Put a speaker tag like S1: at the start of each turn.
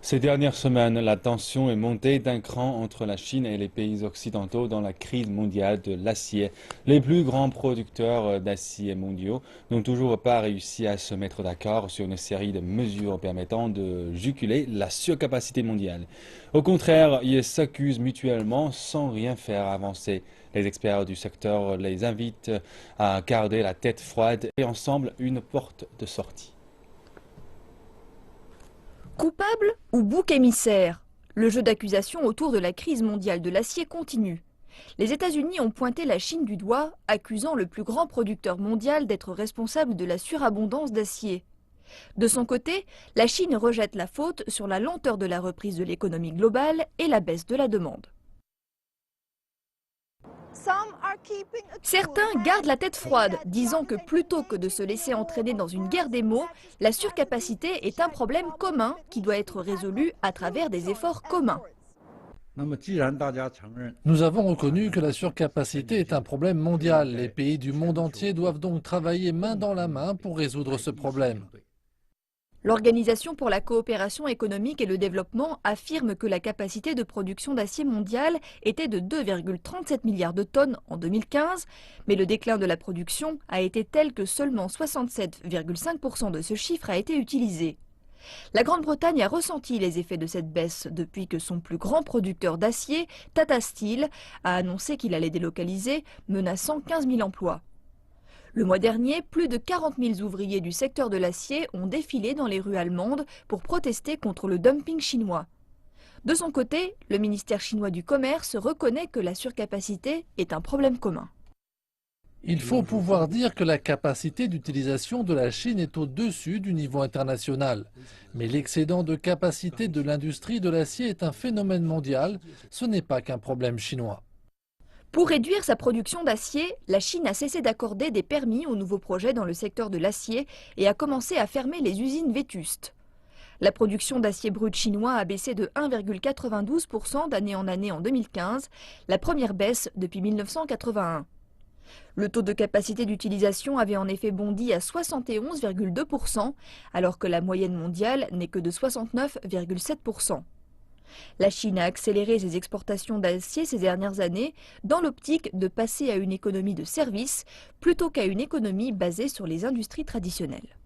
S1: Ces dernières semaines, la tension est montée d'un cran entre la Chine et les pays occidentaux dans la crise mondiale de l'acier. Les plus grands producteurs d'acier mondiaux n'ont toujours pas réussi à se mettre d'accord sur une série de mesures permettant de juguler la surcapacité mondiale. Au contraire, ils s'accusent mutuellement sans rien faire avancer. Les experts du secteur les invitent à garder la tête froide et ensemble une porte de sortie.
S2: Coupable ou bouc émissaire? Le jeu d'accusation autour de la crise mondiale de l'acier continue. Les États-Unis ont pointé la Chine du doigt, accusant le plus grand producteur mondial d'être responsable de la surabondance d'acier. De son côté, la Chine rejette la faute sur la lenteur de la reprise de l'économie globale et la baisse de la demande. Certains gardent la tête froide, disant que plutôt que de se laisser entraîner dans une guerre des mots, la surcapacité est un problème commun qui doit être résolu à travers des efforts communs.
S3: Nous avons reconnu que la surcapacité est un problème mondial. Les pays du monde entier doivent donc travailler main dans la main pour résoudre ce problème.
S2: L'Organisation pour la coopération économique et le développement affirme que la capacité de production d'acier mondiale était de 2,37 milliards de tonnes en 2015, mais le déclin de la production a été tel que seulement 67,5% de ce chiffre a été utilisé. La Grande-Bretagne a ressenti les effets de cette baisse depuis que son plus grand producteur d'acier, Tata Steel, a annoncé qu'il allait délocaliser, menaçant 15 000 emplois. Le mois dernier, plus de 40 000 ouvriers du secteur de l'acier ont défilé dans les rues allemandes pour protester contre le dumping chinois. De son côté, le ministère chinois du Commerce reconnaît que la surcapacité est un problème commun.
S3: Il faut pouvoir dire que la capacité d'utilisation de la Chine est au-dessus du niveau international. Mais l'excédent de capacité de l'industrie de l'acier est un phénomène mondial, ce n'est pas qu'un problème chinois.
S2: Pour réduire sa production d'acier, la Chine a cessé d'accorder des permis aux nouveaux projets dans le secteur de l'acier et a commencé à fermer les usines vétustes. La production d'acier brut chinois a baissé de 1,92% d'année en année en 2015, la première baisse depuis 1981. Le taux de capacité d'utilisation avait en effet bondi à 71,2%, alors que la moyenne mondiale n'est que de 69,7%. La Chine a accéléré ses exportations d'acier ces dernières années dans l'optique de passer à une économie de services plutôt qu'à une économie basée sur les industries traditionnelles.